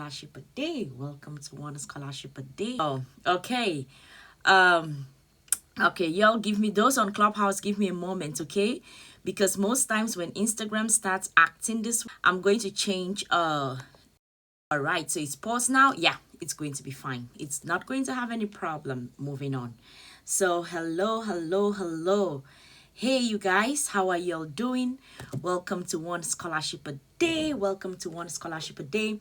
scholarship a day. Welcome to one scholarship a day. Oh, okay. Um, okay, y'all give me those on Clubhouse, give me a moment, okay? Because most times when Instagram starts acting this way, I'm going to change all right, so it's paused now. Yeah, it's going to be fine. It's not going to have any problem moving on. So hello, hello, hello. Hey, you guys, how are y'all doing? Welcome to One Scholarship a Day. Welcome to One Scholarship a Day.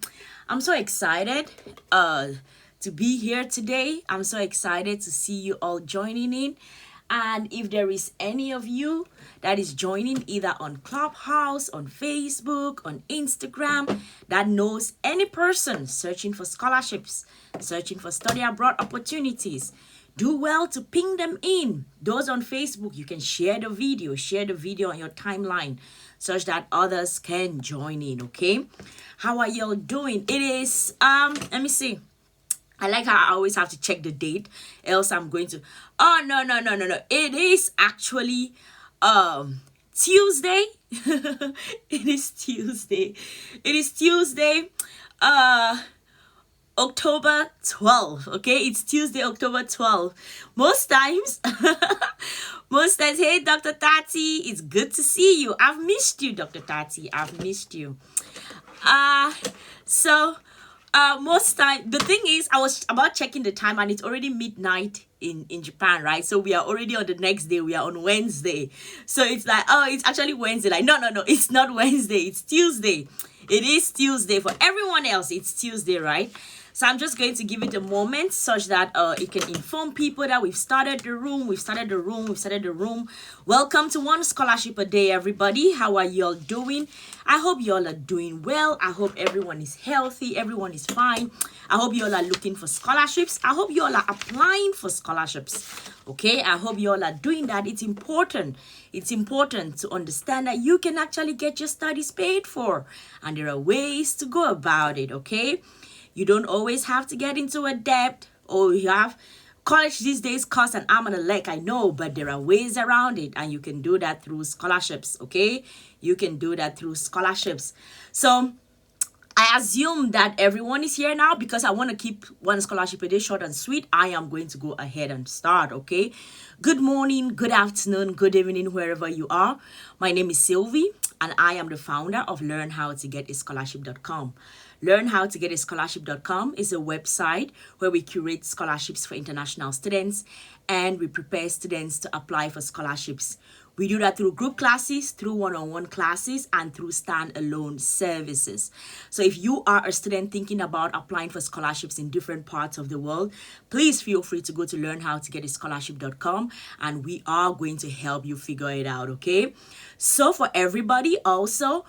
I'm so excited to be here today. I'm so excited to see you all joining in. And if there is any of you that is joining either on Clubhouse, on Facebook, on Instagram, that knows any person searching for scholarships, searching for study abroad opportunities, do well to ping them in. Those on Facebook, you can share the video on your timeline such that others can join in, okay? How are y'all doing? It is, let me see. I like how I always have to check the date, else I'm going to, oh, no. It is actually Tuesday. It is Tuesday. It is Tuesday, October 12th, okay? It's Tuesday, October 12th. Most times, hey, Dr. Tati, it's good to see you. I've missed you, Dr. Tati. I've missed you. Most time, the thing is, I was about checking the time and it's already midnight in Japan, right? So we are already on the next day. We are on Wednesday. So it's like, oh, it's actually Wednesday. Like, no, it's not Wednesday. It's Tuesday. It is Tuesday. For everyone else, it's Tuesday, right? So I'm just going to give it a moment such that it can inform people that we've started the room. Welcome to One Scholarship a Day, everybody. How are y'all doing? I hope y'all are doing well. I hope everyone is healthy. Everyone is fine. I hope y'all are looking for scholarships. I hope y'all are applying for scholarships. Okay, I hope y'all are doing that. It's important. It's important to understand that you can actually get your studies paid for. And there are ways to go about it, okay? You don't always have to get into a debt, or you have college these days costs an arm and a leg, I know, but there are ways around it, and you can do that through scholarships, okay? You can do that through scholarships. So I assume that everyone is here now because I want to keep One Scholarship a Day short and sweet. I am going to go ahead and start, okay? Good morning, good afternoon, good evening, wherever you are. My name is Sylvie, and I am the founder of LearnHowToGetAScholarship.com. LearnHowToGetAScholarship.com is a website where we curate scholarships for international students and we prepare students to apply for scholarships. We do that through group classes, through one-on-one classes, and through standalone services. So if you are a student thinking about applying for scholarships in different parts of the world, please feel free to go to LearnHowToGetAScholarship.com and we are going to help you figure it out, okay? So for everybody also,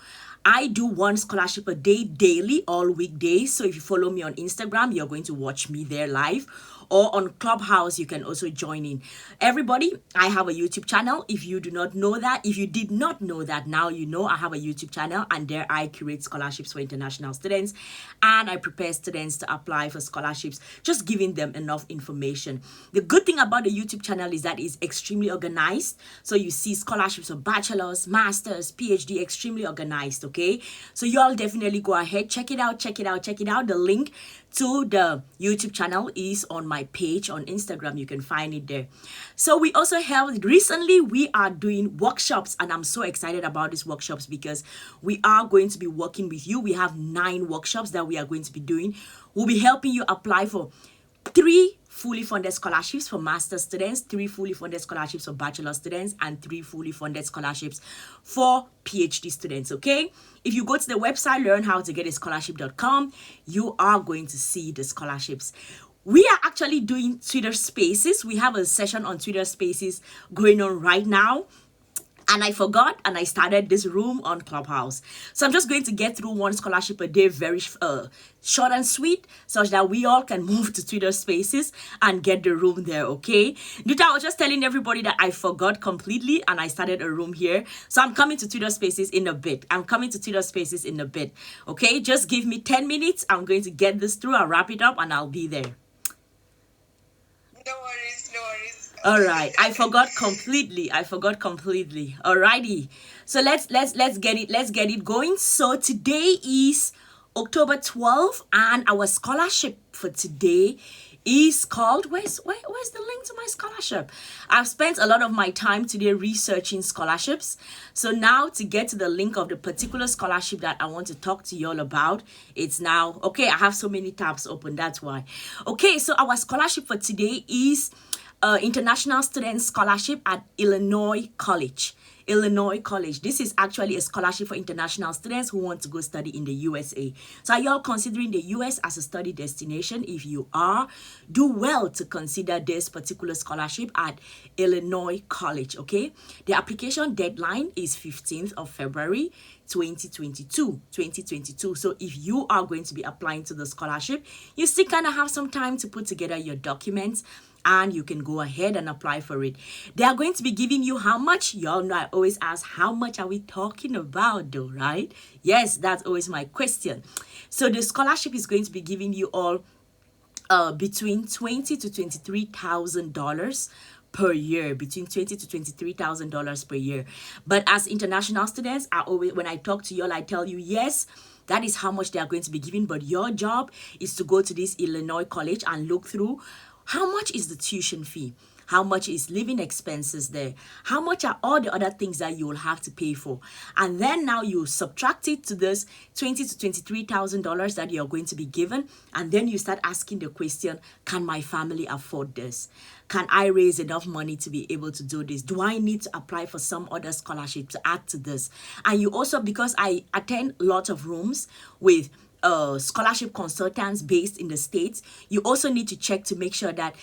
I do One Scholarship a Day daily, all weekdays. So if you follow me on Instagram, you're going to watch me there live. Or on Clubhouse, you can also join in. Everybody, I have a YouTube channel. If you do not know that, if you did not know that, now you know I have a YouTube channel and there I curate scholarships for international students and I prepare students to apply for scholarships, just giving them enough information. The good thing about the YouTube channel is that it's extremely organized. So you see scholarships for bachelor's, master's, PhD, extremely organized, okay? So you all definitely go ahead, check it out. The link to the YouTube channel is on my page on Instagram. You can find it there. So we also held recently, we are doing workshops and I'm so excited about these workshops because we are going to be working with you. We have 9 workshops that we are going to be doing. We'll be helping you apply for 3 fully funded scholarships for master's students, 3 fully funded scholarships for bachelor students, and 3 fully funded scholarships for PhD students, okay? If you go to the website, LearnHowToGetAScholarship.com, you are going to see the scholarships. We are actually doing Twitter Spaces. We have a session on Twitter Spaces going on right now. And I forgot and I started this room on Clubhouse. So I'm just going to get through One Scholarship a Day very short and sweet such that we all can move to Twitter Spaces and get the room there, okay? Duta, I was just telling everybody that I forgot completely and I started a room here. So I'm coming to Twitter Spaces in a bit. Okay? Just give me 10 minutes. I'm going to get this through. I'll wrap it up and I'll be there. No worries. All right, I forgot completely. Alrighty, so let's get it going. So today is October 12th, and our scholarship for today is called, where's the link to my scholarship? I've spent a lot of my time today researching scholarships. So now to get to the link of the particular scholarship that I want to talk to you all about, it's now, okay, I have so many tabs open, that's why. Okay, so our scholarship for today is International Student Scholarship at Illinois College. Illinois College. This is actually a scholarship for international students who want to go study in the USA. So are you all considering the US as a study destination? If you are, do well to consider this particular scholarship at Illinois College, okay? The application deadline is 15th of February 2022. So if you are going to be applying to the scholarship, you still kind of have some time to put together your documents, and you can go ahead and apply for it. They are going to be giving you how much? Y'all know I always ask, how much are we talking about though, right? Yes, that's always my question. So the scholarship is going to be giving you all between $20,000 to $23,000 per year, between $20,000 to $23,000 per year. But as international students, when I talk to y'all, I tell you, yes, that is how much they are going to be giving, but your job is to go to this Illinois college and look through how much is the tuition fee, how much is living expenses there, how much are all the other things that you will have to pay for, and then now you subtract it to this $20,000 to $23,000 that you're going to be given, and then you start asking the question, can my family afford this? Can I raise enough money to be able to do this? Do I need to apply for some other scholarship to add to this? And you also, because I attend lots of rooms with scholarship consultants based in the States, you also need to check to make sure that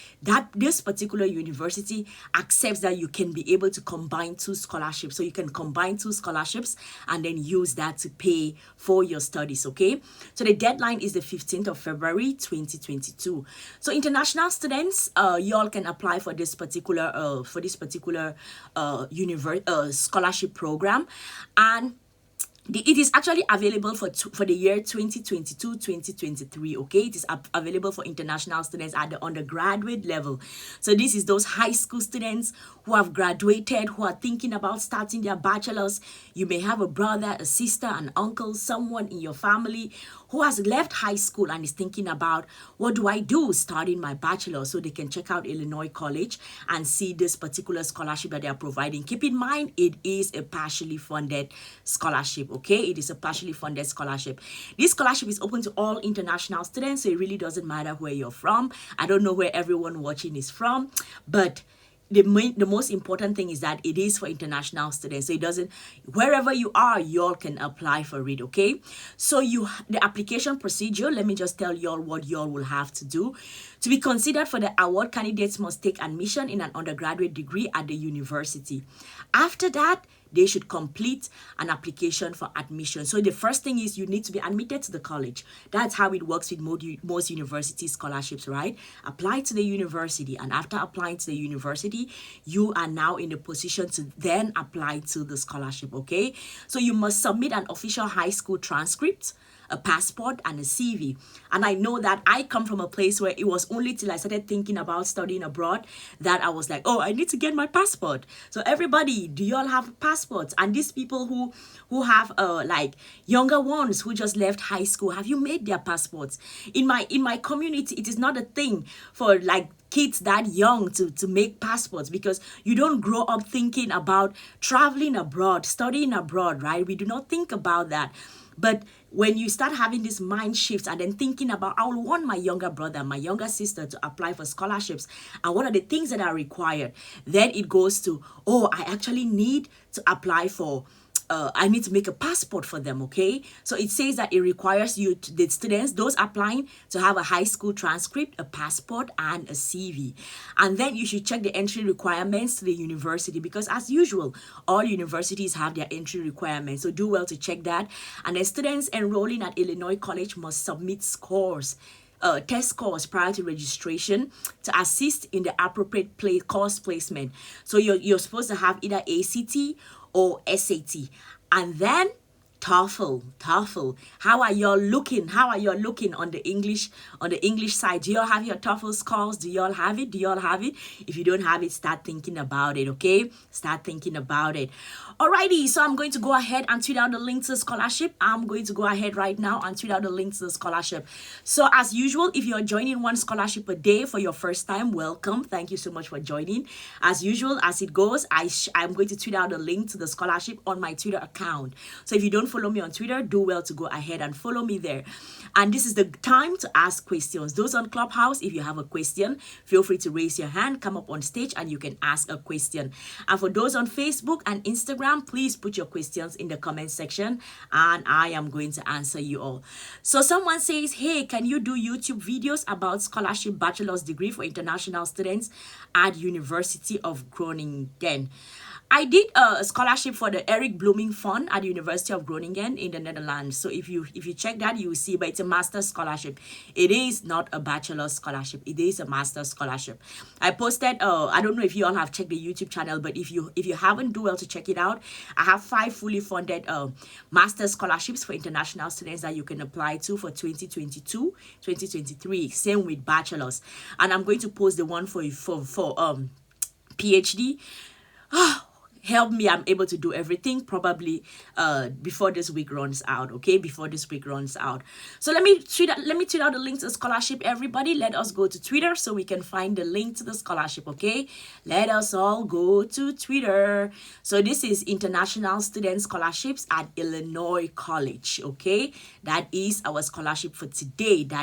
this particular university accepts that you can be able to combine two scholarships. So you can combine two scholarships and then use that to pay for your studies, okay? So the deadline is the 15th of February 2022. So international students, you all can apply for this particular scholarship program, and it is actually available for the year 2022-2023, okay? It is available for international students at the undergraduate level. So this is those high school students who have graduated, who are thinking about starting their bachelor's. You may have a brother, a sister, an uncle, someone in your family who has left high school and is thinking about, what do I do starting my bachelor? So they can check out Illinois College and see this particular scholarship that they are providing. Keep in mind, it is a partially funded scholarship, okay? It is a partially funded scholarship. This scholarship is open to all international students, so it really doesn't matter where you're from. I don't know where everyone watching is from, but the most important thing is that it is for international students. So it doesn't, wherever you are, y'all can apply for it, okay? So the application procedure, let me just tell y'all what y'all will have to do. To be considered for the award, candidates must take admission in an undergraduate degree at the university. After that, they should complete an application for admission. So the first thing is you need to be admitted to the college. That's how it works with most university scholarships, right? Apply to the university, and after applying to the university, you are now in the position to then apply to the scholarship, okay? So you must submit an official high school transcript, a passport, and a CV. And I know that I come from a place where it was only till I started thinking about studying abroad that I was like, oh, I need to get my passport. So everybody, do you all have passports? And these people who have like younger ones who just left high school, have you made their passports? In my community, it is not a thing for like kids that young to make passports, because you don't grow up thinking about traveling abroad, studying abroad, right? We do not think about that. But when you start having this mind shifts and then thinking about, I will want my younger brother, my younger sister to apply for scholarships, and what are the things that are required, then it goes to, oh, I actually need to apply for I need to make a passport for them, okay? So it says that it requires the students, those applying, to have a high school transcript, a passport, and a CV. And then you should check the entry requirements to the university, because as usual, all universities have their entry requirements. So do well to check that. And then students enrolling at Illinois College must submit test scores prior to registration to assist in the appropriate course placement. So you're supposed to have either ACT or SAT. And then TOEFL. How are y'all looking? How are y'all looking on the English side? Do y'all have your TOEFL scores? Do y'all have it? If you don't have it, start thinking about it, okay? Start thinking about it. Alrighty, so I'm going to go ahead and tweet out the link to the scholarship. I'm going to go ahead right now and tweet out the link to the scholarship. So as usual, if you're joining one scholarship a day for your first time, welcome. Thank you so much for joining. As usual, as it goes, I'm going to tweet out the link to the scholarship on my Twitter account. So if you don't follow me on Twitter, do well to go ahead and follow me there. And this is the time to ask questions. Those on Clubhouse, if you have a question, feel free to raise your hand, come up on stage, and you can ask a question. And for those on Facebook and Instagram, please put your questions in the comment section, and I am going to answer you all. So someone says, hey, can you do YouTube videos about scholarship bachelor's degree for international students at University of Groningen? I did a scholarship for the Eric Blooming Fund at the University of Groningen in the Netherlands. So if you check that, you will see, but it's a master's scholarship. It is not a bachelor's scholarship. It is a master's scholarship. I posted, I don't know if you all have checked the YouTube channel, but if you haven't, do well to check it out. I have 5 fully funded master's scholarships for international students that you can apply to for 2022, 2023. Same with bachelor's. And I'm going to post the one for PhD. Help me, I'm able to do everything probably before this week runs out, okay? Before this week runs out. So let me tweet out the link to the scholarship, everybody. Let us go to Twitter so we can find the link to the scholarship, okay? Let us all go to Twitter. So this is International Student Scholarships at Illinois College, okay? That is our scholarship for today.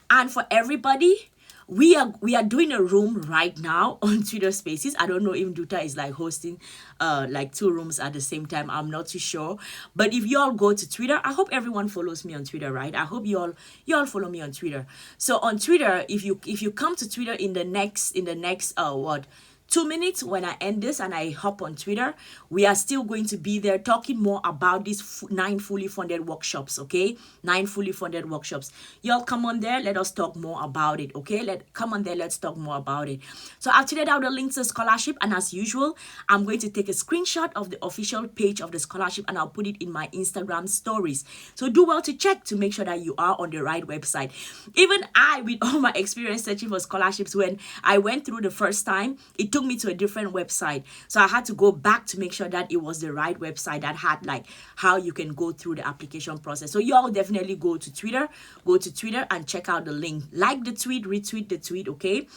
And for everybody, we are doing a room right now on Twitter Spaces. I don't know if Duta is like hosting like 2 rooms at the same time. I'm not too sure. But if you all go to Twitter, I hope everyone follows me on Twitter, right? I hope you all follow me on Twitter. So on Twitter, if you come to Twitter in the next 2 minutes when I end this and I hop on Twitter, we are still going to be there talking more about these 9 fully funded workshops, okay? 9 fully funded workshops. Y'all come on there, let us talk more about it, okay? Come on there, let's talk more about it. So I've tweeted out the link to the scholarship, and as usual, I'm going to take a screenshot of the official page of the scholarship and I'll put it in my Instagram stories. So do well to check to make sure that you are on the right website. Even I, with all my experience searching for scholarships, when I went through the first time, it took me to a different website. So I had to go back to make sure that it was the right website that had like how you can go through the application process. So y'all definitely go to Twitter and check out the link. Like the tweet, retweet the tweet, okay?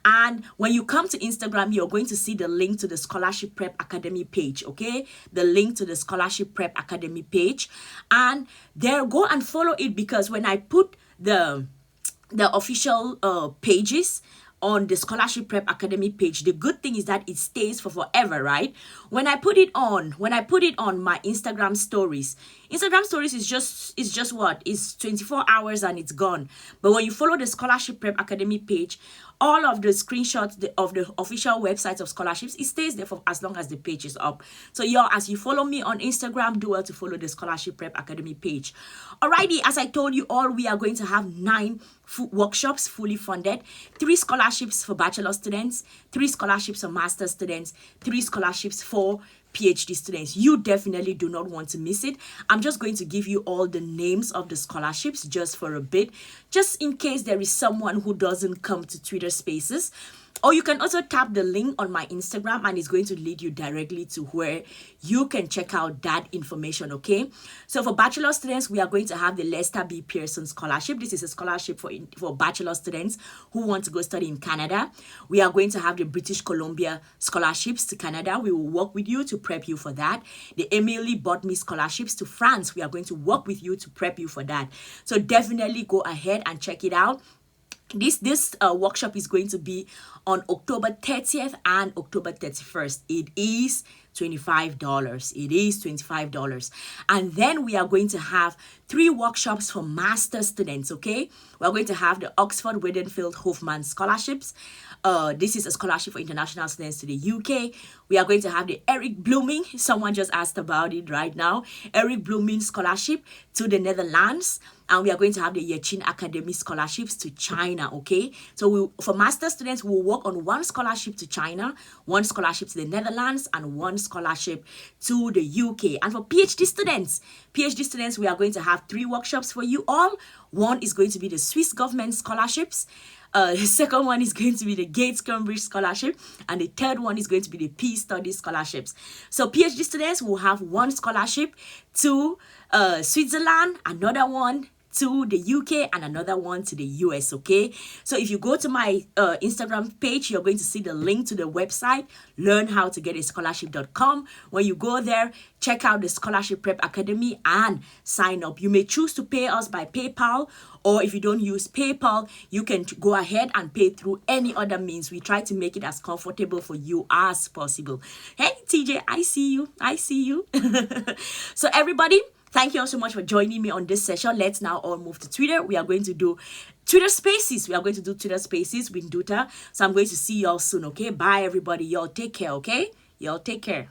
And when you come to Instagram, you're going to see the link to the Scholarship Prep Academy page, okay? The link to the Scholarship Prep Academy page. And there, go and follow it, because when I put the official pages on the Scholarship Prep Academy page, the good thing is that it stays for forever, right? When I put it on my Instagram stories is just what? It's 24 hours and it's gone. But when you follow the Scholarship Prep Academy page, all of the screenshots of the official websites of scholarships, it stays there for as long as the page is up. So y'all, as you follow me on Instagram, do well to follow the Scholarship Prep Academy page. Alrighty, as I told you all, we are going to have 9 workshops fully funded, 3 scholarships for bachelor students, 3 scholarships for master students, 3 scholarships for PhD students. You definitely do not want to miss it. I'm just going to give you all the names of the scholarships just for a bit, just in case there is someone who doesn't come to Twitter Spaces. Or you can also tap the link on my Instagram and it's going to lead you directly to where you can check out that information, okay? So for bachelor students, we are going to have the Lester B. Pearson Scholarship. This is a scholarship for bachelor students who want to go study in Canada. We are going to have the British Columbia Scholarships to Canada. We will work with you to prep you for that. The Emily Botmy Scholarships to France. We are going to work with you to prep you for that. So definitely go ahead and check it out. This workshop is going to be on October 30th and October 31st. It is $25. It is $25. And then we are going to have 3 workshops for master students, okay? We're going to have the Oxford Weidenfeld Hofmann Scholarships. This is a scholarship for international students to the UK. We are going to have the Eric Blooming, someone just asked about it right now, Eric Blooming Scholarship to the Netherlands. And we are going to have the Yechin Academy Scholarships to China, okay? So for master students, we'll work on 1 scholarship to China, 1 scholarship to the Netherlands, and 1 scholarship to the UK. And for PhD students, we are going to have 3 workshops for you all. One is going to be the Swiss government scholarships. The second one is going to be the Gates Cambridge Scholarship, and the third one is going to be the Peace Studies Scholarships. So PhD students will have 1 scholarship to Switzerland, another one to the UK, and another one to the US. Okay, so if you go to my Instagram page, you're going to see the link to the website learnhowtogetaScholarship.com. When you go there, check out the Scholarship Prep Academy and sign up. You may choose to pay us by PayPal, or if you don't use PayPal, you can go ahead and pay through any other means. We try to make it as comfortable for you as possible. Hey TJ, I see you. So everybody, thank you all so much for joining me on this session. Let's now all move to Twitter. We are going to do Twitter Spaces. with Duta. So I'm going to see y'all soon, okay? Bye, everybody. Y'all take care, okay? Y'all take care.